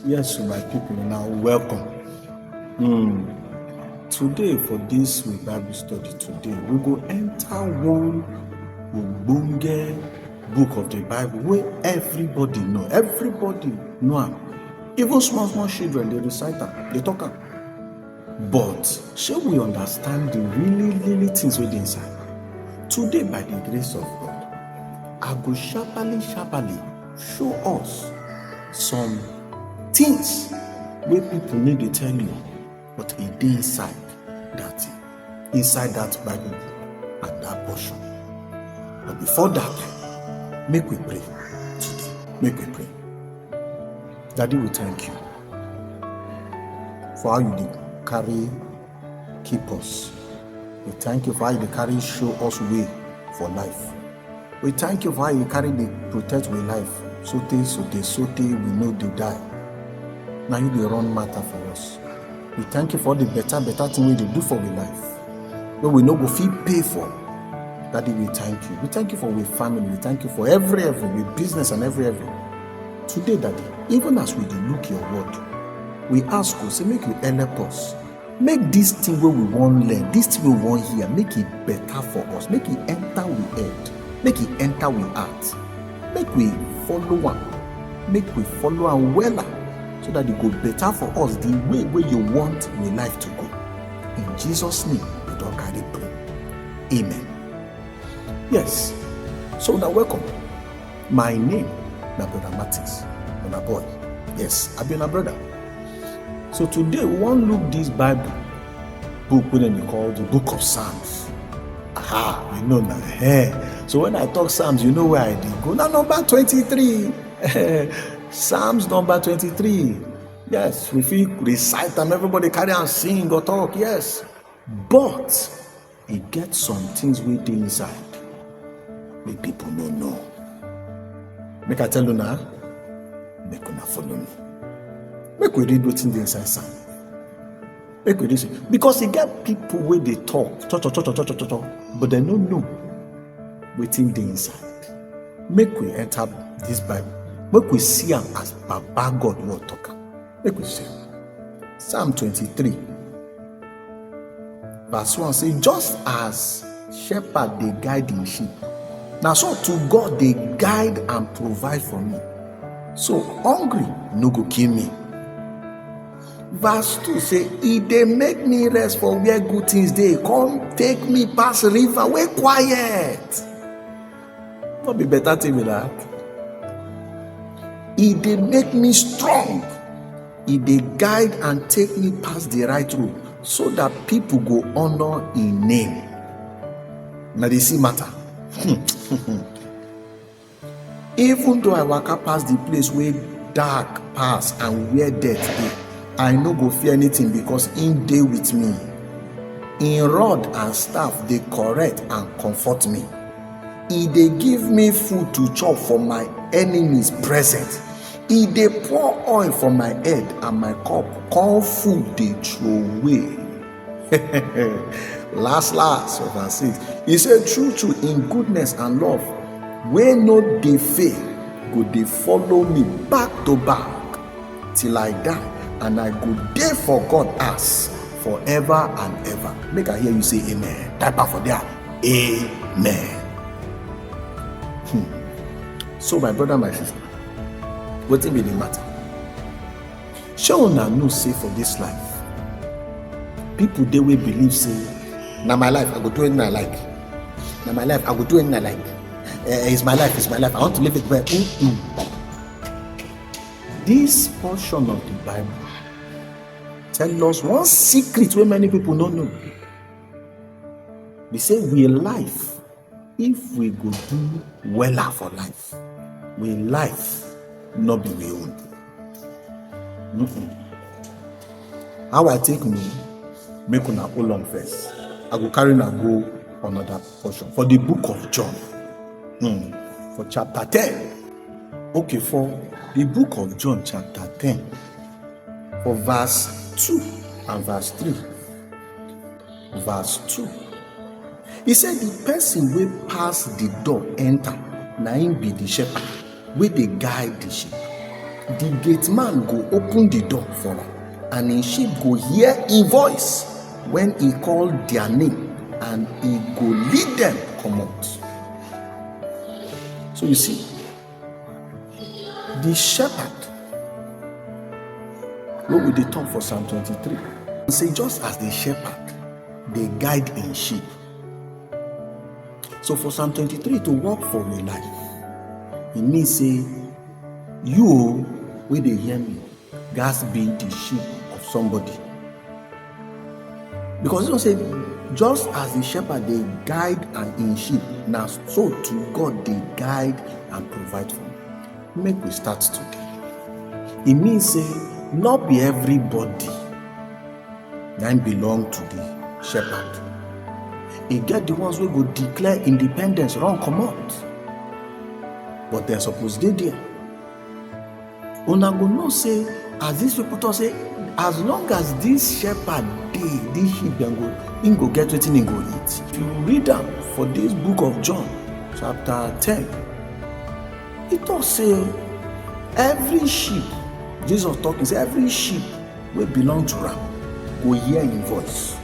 Yes, my people, now welcome. Today, for this Bible study today, we go enter one ogbonge book of the Bible where everybody know am. Even small children, they recite am, they talk am. But shall we understand the really things wey dey inside? Today, by the grace of God, I go sharply show us some things wey people need to tell you, but e dey inside that Bible and that portion. But before that, make we pray today. Make we pray. Daddy, we thank you for how you dey carry keep us. We thank you for how you dey carry show us way for life. We thank you for how you carry dey protect we life. So we know dey die. Now you dey run matter for us. We thank you for the better thing we dey do for we life, wey we no go fit pay for. Daddy, we thank you. We thank you for we family. We thank you for every business and every. Today, Daddy, even as we dey look your word, we ask you, say make you help us. Make this thing where we want learn, this thing we want hear, make it better for us. Make it enter we head. Make it enter we heart. Make we follow one. Make we follow and weller, so that it go better for us the way where you want your life to go. In Jesus' name, we don't carry pray. Amen. Yes. So now welcome. My name is Brother Matthias, my boy. Yes, I've been a brother. So today we want to look this Bible book wey they call the Book of Psalms. You know now. So when I talk Psalms, you know where I did go. Now number 23. Psalms number 23. Yes, we feel recite them, everybody carry and sing or talk, yes. But it gets some things we dey inside. Make people no know. Make I tell you now, make you not follow me. Make we read what's in the inside Psalm. Make we read it. Because you get people where they talk, but they don't know what's in the inside. Make we enter this Bible. Make we see him as Baba God word talker. Make we see. Psalm 23, verse 1 say, just as shepherd they guide in sheep, now so to God they guide and provide for me. So hungry no go kill me. Verse 2 say, he they make me rest for where good things they come take me past river where quiet. What be better thing with that? He they make me strong. He they guide and take me past the right road, so that people go honor in name. Now they see matter. Even though I walk past the place where dark pass and where death dey, I no go fear anything, because him dey with me. In rod and staff they correct and comfort me. He they give me food to chop for my enemies present. He they pour oil for my head, and my cup come full they throw away. last of verse 6. He said, true in goodness and love, where no dey fail, go they follow me back to back till I die, and I go there for God as forever and ever. Make I hear you say amen. Type out for there. Amen. So my brother, my sister, wetin be the matter? Shey una know say for this life, people dey wey believe say, na my life, I go do anything I like. Na my life, I go do anything I like. It's my life. I want to live it well. This portion of the Bible tell us one secret wey many people don't know. They say we life, if we go do weller for life, we life not be we own. How I take me, make una hold on first. I go carry na go another portion for the book of John, for chapter 10. Okay, for the book of John chapter 10, for verse 2 and verse 3. Verse 2. He said the person wey pass the door enter, na him be the shepherd wey dey guide the sheep. the gate man go open the door for am, and him sheep go hear him voice when he call their name, and he go lead them comot. So you see, the shepherd wey we dey talk for Psalm 23 say, just as the shepherd dey guide him sheep. So for Psalm 23 to work for your life, e mean say you wey dey hear me gats be the sheep of somebody. Because you know say, just as the shepherd dey guide and him sheep, na so too God dey guide and provide for me. Make we start today. E mean say not be everybody na belong to the shepherd. E get the ones wey go declare independence, run comot, but dem suppose dey there. Una go know say, as these people talk say, as long as this shepherd dey, this sheep dem go, him go get wetin him go eat. If you read am for this book of John chapter 10, e talk say every sheep, Jesus talk, is every sheep wey belong to am go hear him voice.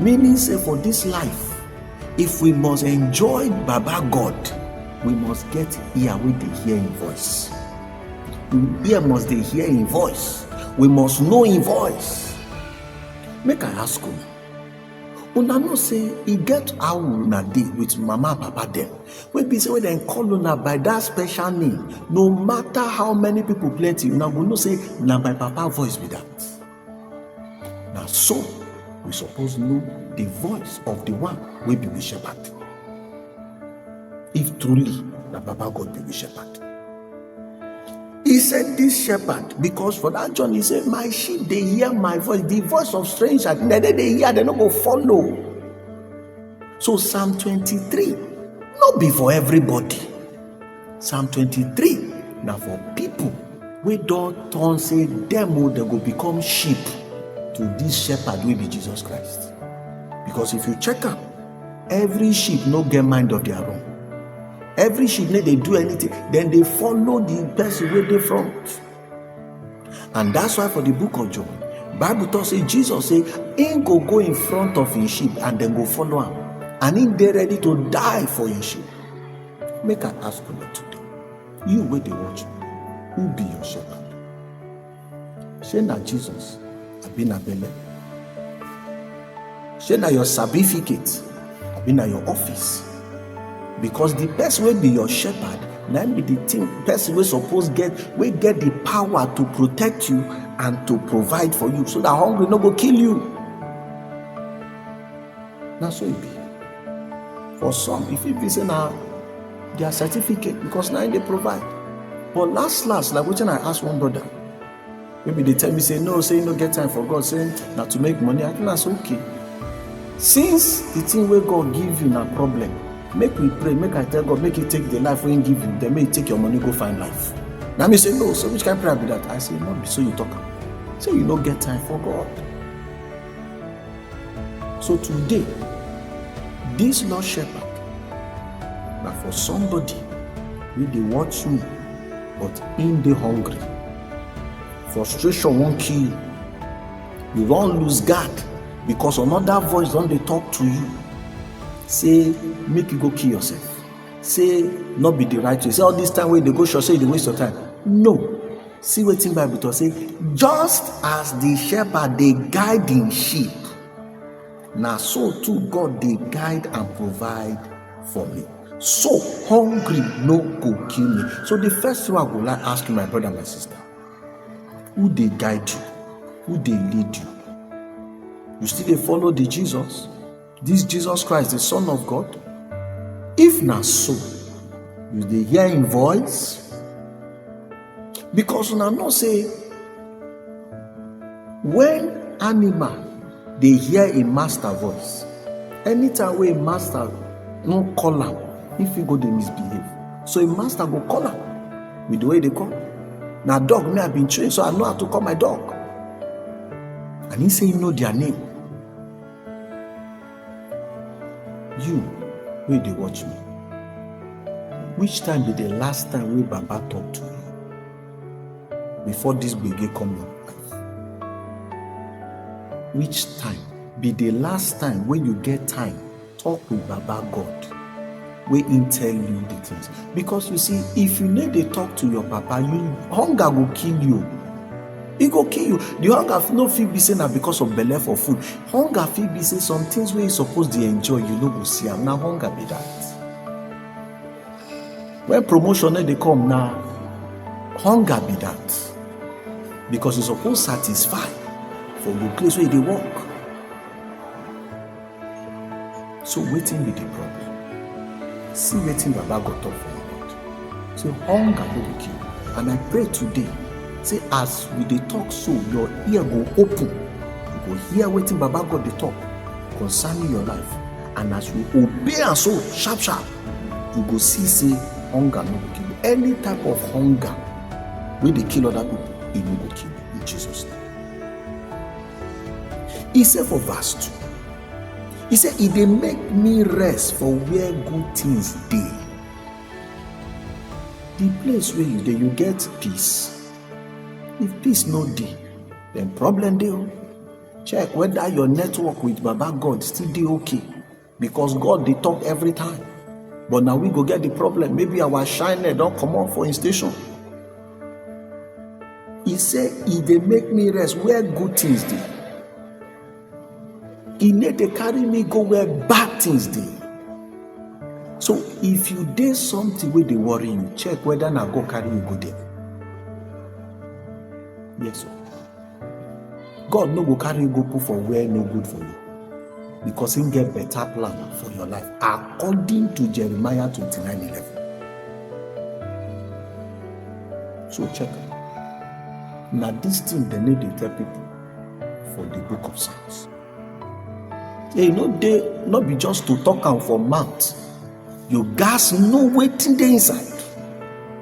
Meaning say, for this life, if we must enjoy Baba God, we must get ear wey dey hear him voice. Ear must dey hear him voice. We must know him voice. Make I ask you, una know say e get how una dey with mama and papa dem, wey be say when dem call una by that special name, no matter how many people plenty, una go know say na my papa voice be that. Na so we suppose know the voice of the one wey be the shepherd. If truly na Baba God be the shepherd. He said this shepherd, because for that John he said, my sheep they hear my voice, the voice of stranger, they hear, they not go follow. So Psalm 23 not be for everybody. Psalm 23 now for people we don't turn say them they go become sheep to this shepherd will be Jesus Christ. Because if you check out, every sheep no get mind of their own. Every sheep need they do anything, then they follow the person where they front. And that's why for the book of John, Bible talks say Jesus say, him go in front of his sheep and then go follow him. And him they ready to die for his sheep. Make I ask you today, you where they watch, who be your shepherd? Say na Jesus, I been a belle. Say na your certificate, I been at your office. Because the person will be your shepherd, now be the person will suppose get the power to protect you and to provide for you, so that hunger no go kill you. Now so it be. For some, if it be say now their certificate, because now they provide. But last, like what I asked one brother, maybe they tell me say no get time for God, saying now to make money. I think that's okay. Since the thing where God give you na problem, make we pray, make I tell God, make He take the life when He give you, then may He take your money, go find life. Now me say no, so which kind of prayer be that? I say no, so you talk. Say you don't get time for God. So today, this Lord Shepherd, now for somebody wey dey watch me, but in the hungry, frustration won't kill you. You won't lose guard because another voice don dey talk to you. Say make you go kill yourself. Say not be the right way. Say all this time wey they go church, say they waste your time. No. See wetin Bible talk say, just as the shepherd dey guide him sheep, na so too God dey guide and provide for me. So hungry no go kill me. So the first thing I go like ask you, my brother, my sister, who dey guide you? Who dey lead you? You still dey follow the Jesus? This Jesus Christ, the Son of God? If not so, you dey hear him voice? Because una know say, when animal dey hear a master voice, anytime wey a master no call am, if he go dey misbehave, so a master go call am with the way they call. Now dog, me I been trained, so I know how to call my dog. And he say he know their name. You, wey dey watch me, Which time be the last time we Baba talk to you? Before this begin come your life. Which time be the last time when you get time, talk with Baba God, where He tell you the things? Because you see, if you need to talk to your Papa, hunger will kill you. It go kill you. The hunger no fit be say na because of belle for food. Hunger fit be say some things where you supposed to enjoy, you no go see am. Now hunger be that. When promotion they come now, hunger be that. Because you supposed satisfy for the place where they work. So waiting be the problem. See waiting Baba got talk for you. So hunger will kill you. And I pray today, say as we dey talk so, your ear go open. You go hear waiting Baba God dey talk concerning your life. And as we obey and so sharp, you go see say hunger no go kill you. Any type of hunger wey dey kill other people, it no go kill you in Jesus' name. He said for verse 2, he said, "He dey make me rest for where good things dey." The place where you dey, you get peace. If peace no dey, then problem dey. Check whether your network with Baba God still dey okay, because God dey talk every time. But now we go get the problem. Maybe our shine don't come out for his station. He said, "He dey make me rest where good things dey. He need to carry me go where bad things dey." So if you dey something where they worry you, check whether na go carry you go there. Yes, sir. God no go carry you go put for where no good for you, because He get better plan for your life according to Jeremiah 29:11. So check. Now this thing they need to tell people for the book of Psalms. They not be just to talk am for mouth. You guys know waiting there inside.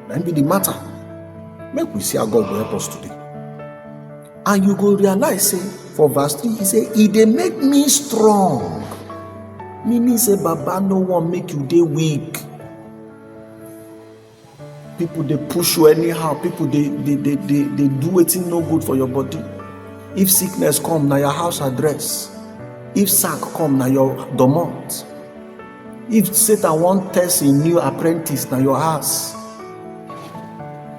That be the matter. Make we see how God will help us today. And you go realize, say, for verse 3, he say, "He dey make me strong." Meaning say, Baba no one make you dey weak. People they push you anyhow. People they do wetin no good for your body. If sickness come, na your house address. If sack come, na your domot. If Satan want test a new apprentice, na your house.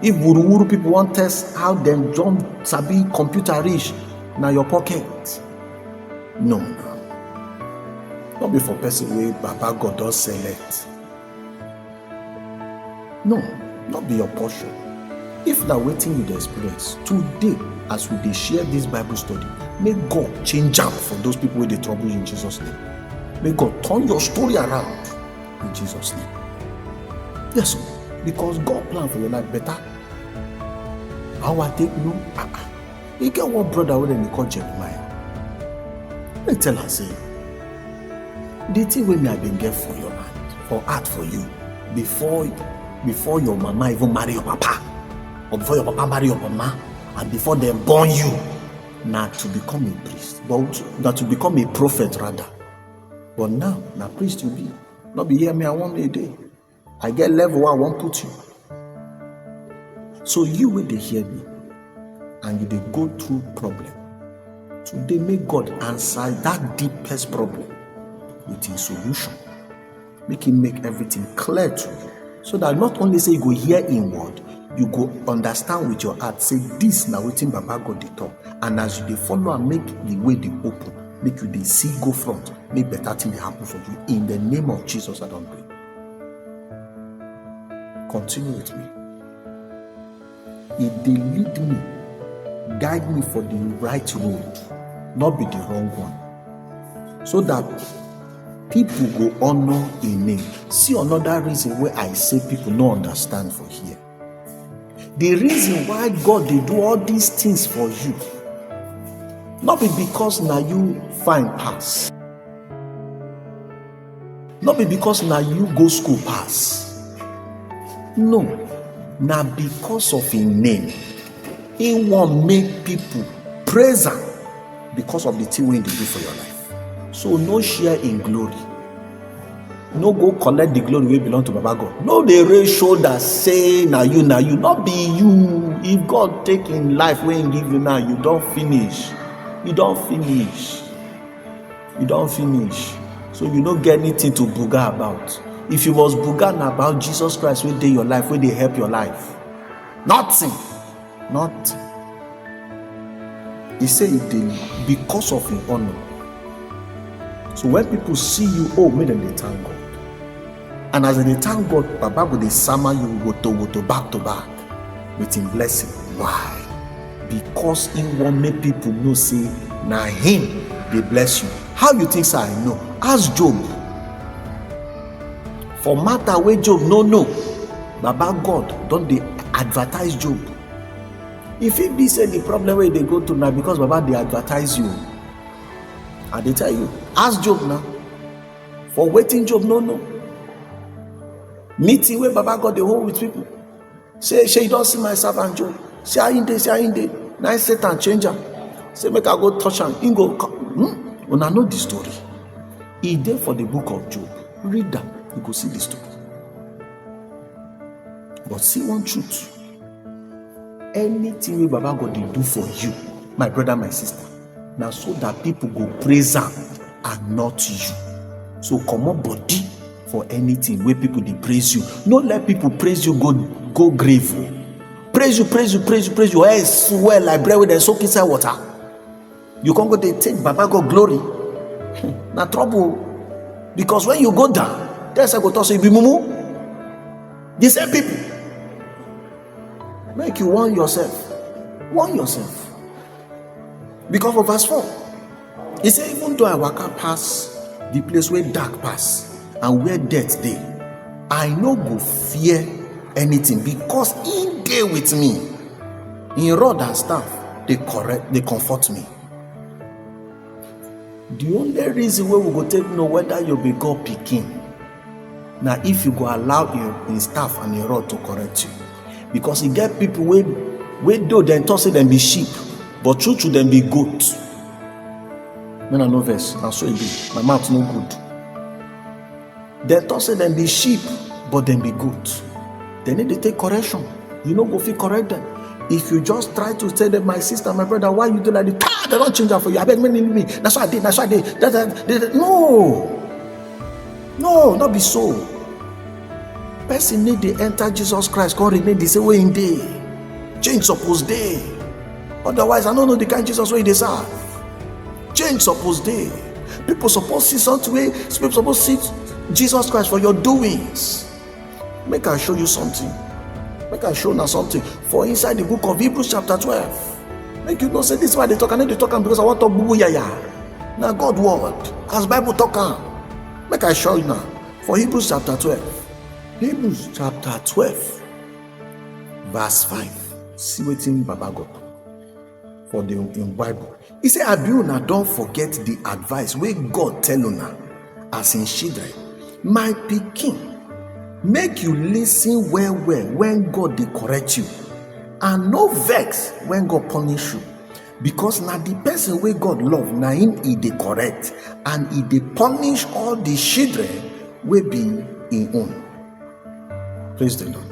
If wuru people want test how them jump sabi computer rich, na your pocket. No. Not be for person wey Baba God don select. No, not be your portion. If na wetin you dey experience today, as we dey share this Bible study, may God change am for those people wey dey trouble you in Jesus' name. May God turn your story around in Jesus' name. Yes, because God plan for your life better. How I take no? You get one brother wey dem dey call Jeremiah. Let me tell her, say, the thing wey me I been get for your hand, for heart for you, before your mama even marry your papa, or before your papa marry your mama, and before they born you, not to become a priest, but not to become a prophet rather. But now priest you be. Not be hear me, I want me a day. I get level where I won't put you. So you will they hear me, and you they go through problem. Today make God answer that deepest problem with His solution. Make Him make everything clear to you, so that not only say you go hear in word, you go understand with your heart. Say this now wetin Baba God dey talk, and as you dey follow and make the way dey open, make you dey see go front, make better thing dey happen for you. In the name of Jesus, I don't pray. Continue with me. If they lead me, guide me for the right road, not be the wrong one, so that people go honor a name. See another reason where I say people no understand for here. The reason why God they do all these things for you, not be because now you find pass, not be because now you go school pass. No, now because of a name. He won't make people praise Him because of the thing we do for your life. So no share in glory. no go collect the glory wey belong to Baba God. No dey raise shoulder say na you, not be you. If God take in life wey He give you now, you don finish. You don finish. So you no get anything to buga about. If you must buga na about Jesus Christ wey dey your life, wey dey help your life. Nothing. He say it dey because of Him honor. So when people see you, make them dey thank God. And as they thank God, Baba go dey sama you woto back to back with Him blessing. Why? Because He want make people know say na Him dey bless you. How you think say I know? Ask Job. For matter wey Job no know, Baba God don dey advertise Job. If it be say the problem wey they go to now because Baba they advertise you, and they tell you, ask Job now. For waiting Job no. Meeting where Baba God they hold with people. Say you don't see my servant Job. Say I in day. Now Satan change him. Say make I go touch him. He go When I know the story, he there for the book of Job. Read that, you go see the story. But see one truth. Anything wey Baba God dey do for you, my brother, my sister, now so that people go praise Him and not you. So comot body for anything where people dey praise you. No let people praise you go grave. Praise you. Hey, swear like bread wey dem soak inside water. You can't go dey take Baba God glory. Na trouble. Because when you go down, there's a go talk say you be mumu. The same people. Make you warn yourself. Because of verse 4, he said, even though I waka pass the place where dark pass and where death dey, I no go fear anything because He dey with me. In rod and staff, they comfort me. The only reason why we go take know whether you be God pikin, now if you go allow in staff and in rod to correct you. Because He get people wey do them talk say them be sheep, but true to them be goat. When I know verse, and so it be. My mouth no good. They talk say them be sheep, but them be goat. They need to take correction. You know, go fit correct them. If you just try to tell them, my sister, my brother, why you do like this? They don't change that for you. I beg me. That's what I did. No, not be so. Person need to enter Jesus Christ, God remain the same way in day. Change suppose day. Otherwise, I don't know the kind of Jesus way they serve. Change suppose day. People suppose see something way. People suppose see Jesus Christ for your doings. Make I show you something. Make I show now something. For inside the book of Hebrews chapter 12. Make you know say this is why they talk. I need to talk because I want to talk bubu yaya. Now God word. As Bible talk. Make I show you now. For Hebrews chapter 12. Hebrews chapter 12, verse 5. See what in Baba God for the in Bible. He said, Abiuna, don't forget the advice where God tell una as in children. My pikin, make you listen well when God they correct you, and no vex when God punish you. Because now the person where God love, now him he they correct, and he they punish all the children will be in own. Praise the Lord.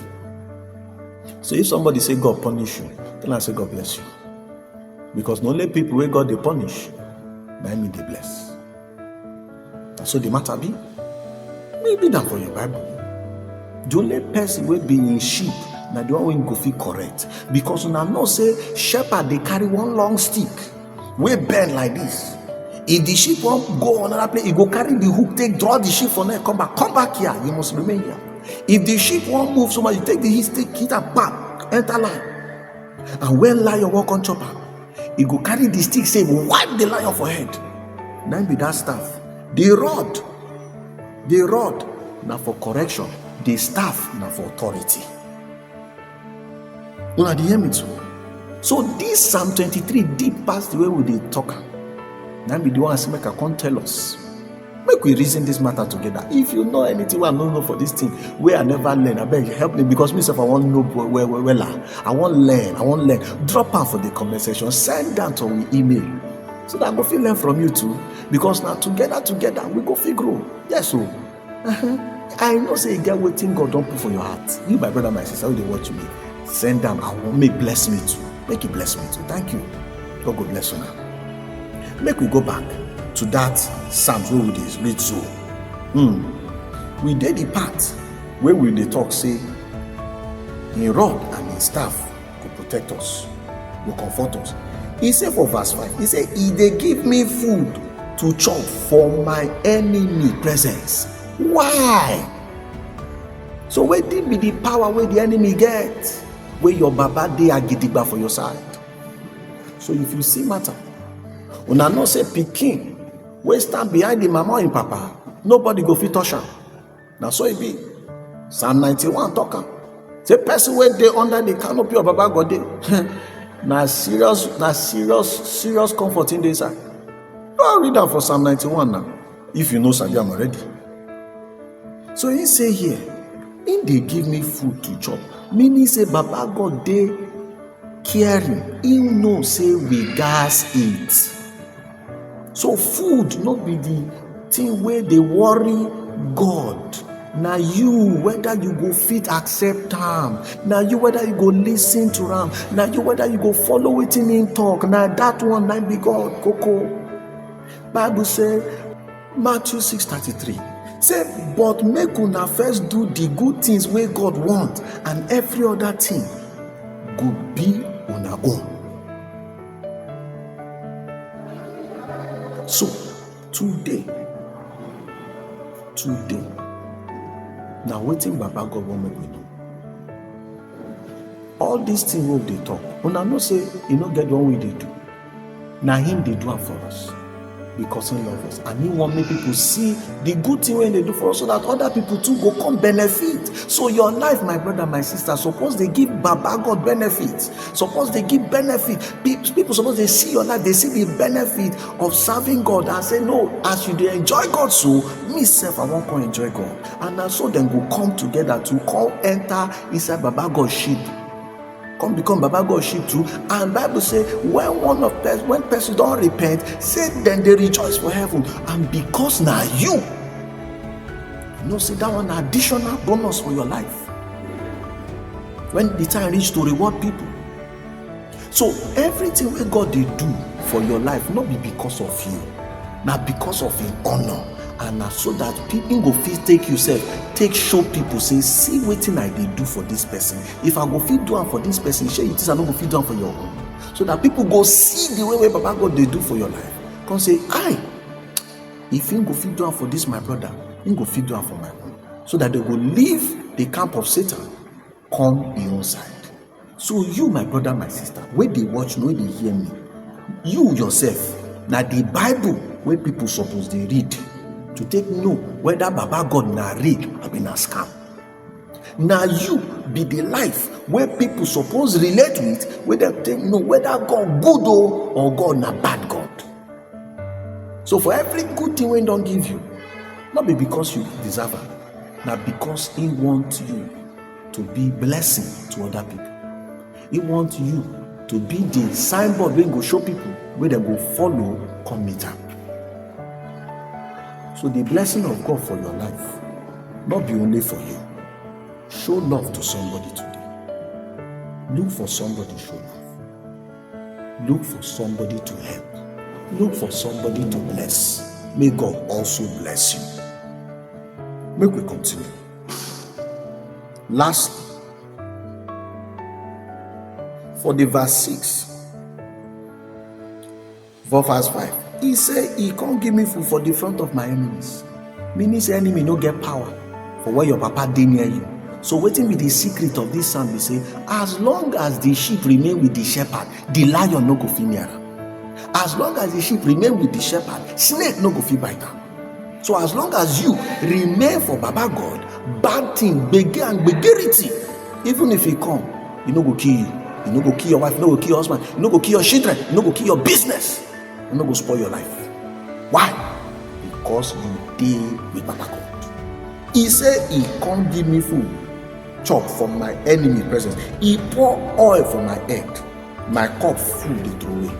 So if somebody say God punish you, then I say God bless you. Because the only people where God they punish, now me they bless. So the matter be, maybe that for your Bible. The only person will be in sheep, now the one will go feel correct. Because when I know say shepherd they carry one long stick, we bend like this. If the sheep won't go on another place, he go carry the hook, take draw the sheep from there, come back here. You must remain here. If the sheep won't move so much, you take the hit and back, enter line. And when lion walk on chopper, he go carry the stick, say, wipe the lion for head. Then be that staff. The rod, now for correction. The staff, now for authority. You know, the hear me too. So this Psalm 23 deep past the way we they talk. Now be the one say make I can't tell us. Make we reason this matter together. If you know anything I don't know for this thing, where I never learn, I beg you help me because myself I want to know well. I want learn. Drop out for the comment section. Send that to our email. So that I go feel learn from you too. Because now together we go figure. Yes, so I know say you get wetin God don put for your heart. You, my brother, my sister, who dey watch me, send them. I want make bless me too. Make it bless me too. Thank you. God go bless you now. Make we go back to that Psalms where we dey read so. We did the part where we dey talk say, "In rod and in staff go protect us, go comfort us." He said for verse 5, he said, "He dey give me food to chop for my enemy presence." Why? So where did be the power where the enemy get? Where your baba dey agidigba for your side. So if you see matter, una know say pikin wey stand behind the mama and papa, nobody go fit touch am. Now so it be. Psalm 91 talk am. Say person wey dey under the canopy of baba God dey. na serious comfort in the inside. Go read am for Psalm 91 now. If you know sabi am already. So he say here, "In dey give me food to chop," meaning say baba God dey caring. He know say we gas eat. So food not be the thing where they worry God. Now you whether you go fit accept am. Now you whether you go listen to am. Now you whether you go follow wetin him talk. Now that one might be God. Coco. Bible say Matthew 6:33. Say, "But make una first do the good things where God want, and every other thing go be una own." So today, now wetin Baba God want make we do. All these things wey they talk, una know say e no get one way they do. Now him they do it for us. Because he loves us, and he want make people see the good thing when they do for us, so that other people too go come benefit. So your life, my brother, my sister, suppose they give Baba God benefits. Suppose they give benefit. People suppose they see your life, they see the benefit of serving God and say, "No, as you dey enjoy God, so me self I won't come enjoy God." And so then go come together to come enter inside Baba God's sheep. Come become Baba God sheep too. And Bible say when person don't repent, say then they rejoice for heaven. And because now you know, say that one additional bonus for your life when the time reach to reward people. So everything where God they do for your life, not be because of you, not because of his honor. And so that people go fit take show people, say, "See wetin I dey do for this person. If I go fit do am for this person, shey you think I no go fit do am for your own." So that people go see the way Baba God dey do for your life. Come say, if him go fit do am for this my brother, him go fit do am for my own. So that they go leave the camp of Satan, come your own side. So you, my brother, my sister, when they watch me, when they hear me, you yourself, now the Bible where people suppose they read, to take know whether Baba God na real or be na scam. Now you be the life where people suppose relate with, whether they know whether God good or God na bad God. So for every good thing we don't give you, not be because you deserve it, not because he wants you to be blessing to other people. He wants you to be the signboard where go show people where they go follow, come meet him. So the blessing of God for your life, not be only for you. Show love to somebody today. Look for somebody to show love. Look for somebody to help. Look for somebody to bless. May God also bless you. Make we continue. Lastly, for the verse 6, for verse 5. He said, "He can't give me food for the front of my enemies." Meaning, say enemy no get power for where your papa dey near you. So waiting be the secret of this psalm, we say, as long as the sheep remain with the shepherd, the lion no go fit near am. As long as the sheep remain with the shepherd, snake no go fit bite am. So as long as you remain for Baba God, bad thing, gbege and gbegerity, even if he come, he no go kill you. He no go kill your wife, he no go kill your husband, he no go kill your children, he no go kill your business. I'm not going to spoil your life. Why? Because you deal with Baba God. He said he can't give me food, chop from my enemy presence. He pour oil from my head. My cup full, they throw away.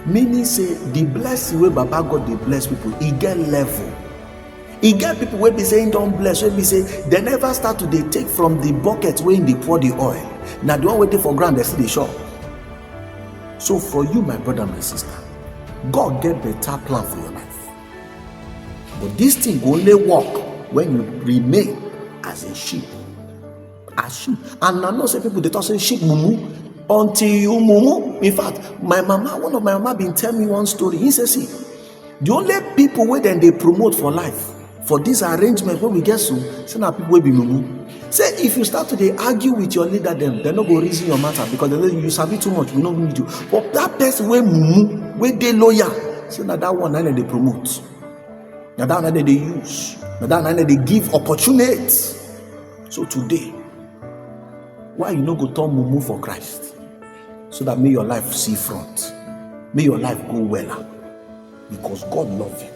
Meaning say the blessing where Baba God they bless people, he get level. e get people wey be saying don't bless, wey be say they never start to dey take from the bucket wey dey pour the oil. Na the one wey dey for ground dey still dey shop. So for you, my brother, my sister, God get better plan for your life. But this thing go only work when you remain as a sheep. As sheep. And I know say people they talk say sheep mumu until you mumu. In fact, one of my mama been tell me one story. He says, see, the only people where then they promote for life for this arrangement when we get so, say now people will be mumu. Say if you start to they argue with your leader, them they're not going to reason your matter because they know you sabi too much. We don't need you. But that person where mumu, where they lawyer, say now that one then they promote. Now that one then they use. Now that one then they give opportunities. So today, why you no go turn mumu for Christ? So that may your life see front. May your life go well. Because God love you.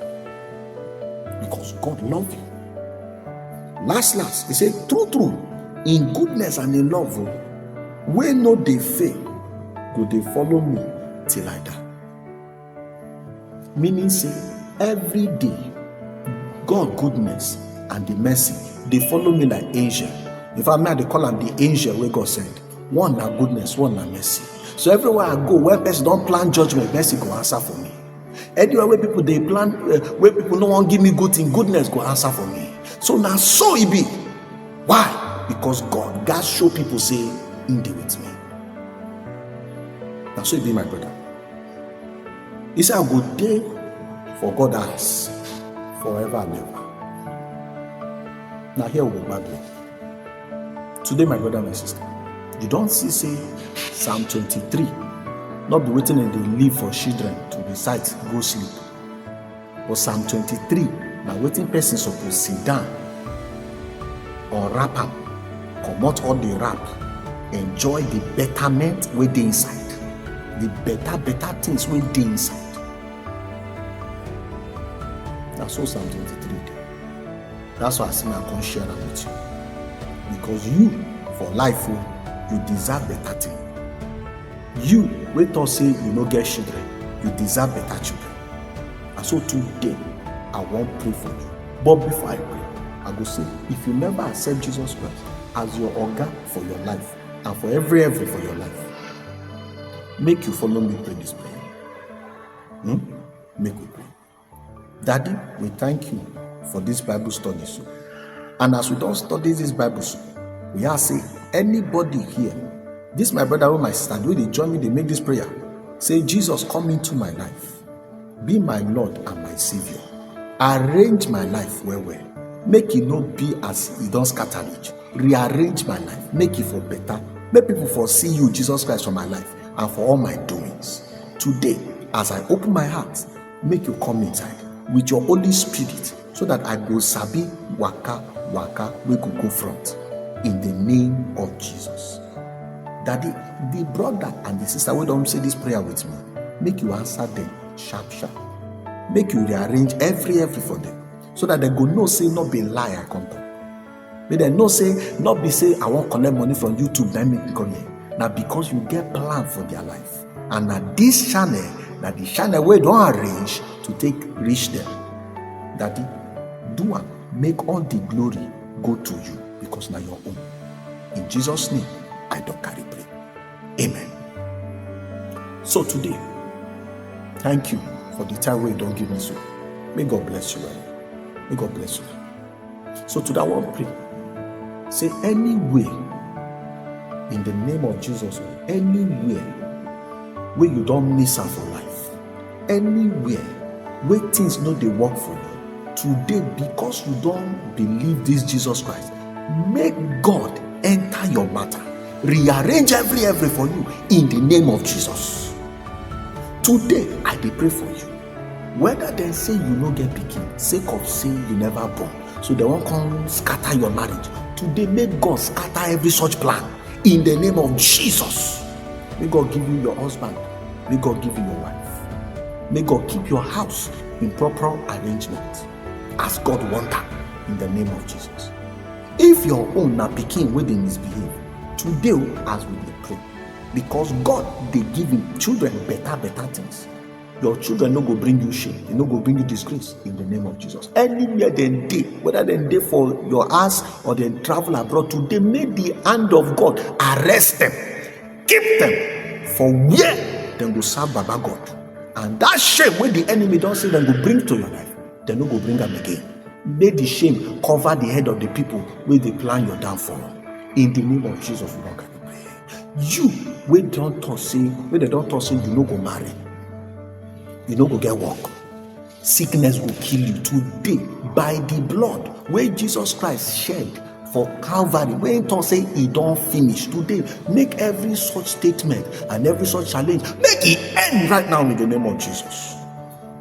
Because God love you. Last, he said, true, in goodness and in love, we no they fail, go they follow me till I die. Meaning say, every day, God goodness and the mercy, they follow me like angel. In fact, they call them the angel where God sent. One na goodness, one na mercy. So everywhere I go, when person don't plan judgment, mercy go answer for me. Anywhere where people they plan, where people no one give me good thing, goodness go answer for me. So now so it be. Why? Because God show people say, in there with me. Now so it be, my brother. He said, I go there for God has forever and ever. Now here we go badly. Today, my brother, my sister, you don't see say Psalm 23. Not be waiting and they leave for children to recite, go sleep. But Psalm 23, now waiting person supposed to sit down or wrap up, come out all the wrap, enjoy the betterment with the inside, the better things with the inside. That's what Psalm 23 did. That's why I say I can share that with you. Because you, for life, you deserve better thing. You, wait till say you no get children, you deserve better children. And so today, I won't pray for you. But before I pray, I go say, if you never accept Jesus Christ as your organ for your life, and for every for your life, make you follow me pray this prayer. Make we pray. Daddy, we thank you for this Bible study. So. And as we don't study this Bible, so, we are saying, anybody here, this my brother or my sister, will they join me, they make this prayer. Say, Jesus, come into my life. Be my Lord and my Savior. Arrange my life well. Make it not be as it don't scatter it. Rearrange my life. Make it for better. Make people foresee you, Jesus Christ, for my life and for all my doings. Today, as I open my heart, make you come inside with your Holy Spirit so that I go sabi waka, we could go front. In the name of Jesus. Daddy, the brother and the sister who don't say this prayer with me, make you answer them sharp. Make you rearrange every for them. So that they go no say not be lie I come to. May they no say not be say I won't collect money from YouTube, then make me come here. Now because you get plan for their life. And now this channel, that the channel where don't arrange to reach them. Daddy, do it. Make all the glory go to you because now your own. In Jesus' name, I don't carry pray. Amen. So today, thank you for the time where you don't give me so. May God bless you. May God bless you. So today I want to pray. Say anywhere in the name of Jesus, anywhere where you don't miss out for life, anywhere where things no they work for you, today because you don't believe this Jesus Christ, make God enter your matter. Rearrange every for you in the name of Jesus. Today I dey pray for you. Whether they say you no get pikin, sake of say you never born, so they won't come scatter your marriage. Today make God scatter every such plan in the name of Jesus. May God give you your husband. May God give you your wife. May God keep your house in proper arrangement as God wants in the name of Jesus. If your own na pikin wey dey misbehave, today as we dey pray, because God they give him children better things. Your children no go bring you shame. They no go bring you disgrace in the name of Jesus. Anywhere they dey, whether they dey for your house or they travel abroad, today may the hand of God arrest them, keep them for where they go serve Baba God. And that shame when the enemy don't say them go bring to your life, they no go bring them again. May the shame cover the head of the people where they plan your downfall. In the name of Jesus, we don't pray. You where they don't talk say you no go marry. You no go get work. Sickness will kill you today by the blood where Jesus Christ shed for Calvary. When he say he don't finish today, make every such statement and every such challenge, make it end right now in the name of Jesus.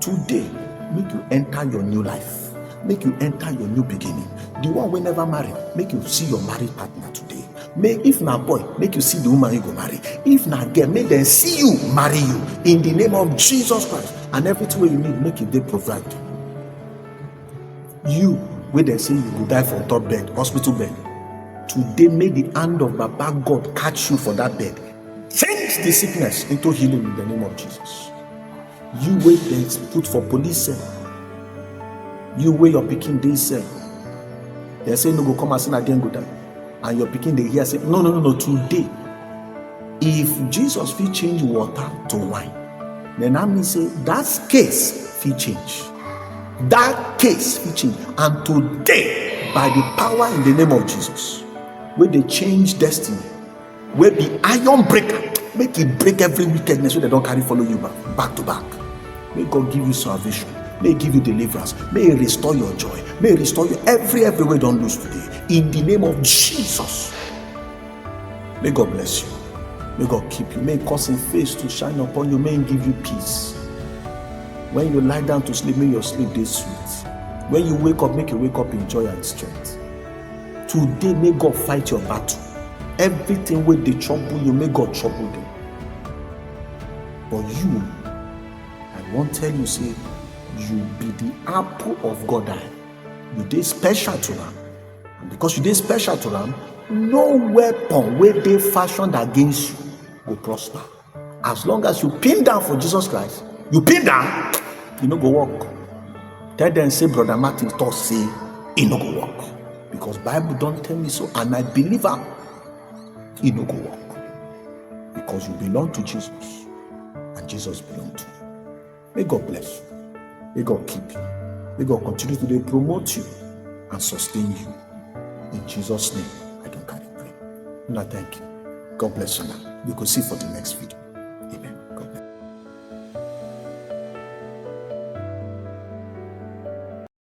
Today, make you enter your new life. Make you enter your new beginning. The one we never marry, make you see your married partner today. Make, if na boy, make you see the woman you go marry. If na girl, make them see you marry you in the name of Jesus Christ. And everything you need, make it they provide. You, where they say you will die for top bed, hospital bed, today may the hand of Baba God catch you for that bed. Change the sickness into healing in the name of Jesus. You wait they put for police cell. You wait your picking they say. They say no go come and say na den go die. And your picking they hear say no today. If Jesus will change water to wine, then I mean say that case will change. That case will change. And today, by the power in the name of Jesus, where they change destiny, where the iron breaker, make it break every wickedness so they don't carry follow you back to back. May God give you salvation. May He give you deliverance. May He restore your joy. May He restore you every way don't lose today. In the name of Jesus. May God bless you. May God keep you. May He cause His face to shine upon you. May He give you peace. When you lie down to sleep, may your sleep be sweet. When you wake up, make you wake up in joy and strength. Today, may God fight your battle. Everything where they trouble you, may God trouble them. But you, I won't tell you, say, you be the apple of God's eye. You dey special to them. And because you dey special to them, no weapon where they fashioned against you will prosper. As long as you pin down for Jesus Christ, you pin down, you no go walk. Tell them, say, Brother Martin thought say, he no go walk. Because Bible don't tell me so, and I believe him, he no go walk. Because you belong to Jesus, and Jesus belongs to you. May God bless you. May God keep you. May God continue to promote you and sustain you. In Jesus' name, I don't carry pray. And I thank you. God bless you now. We could see for the next video.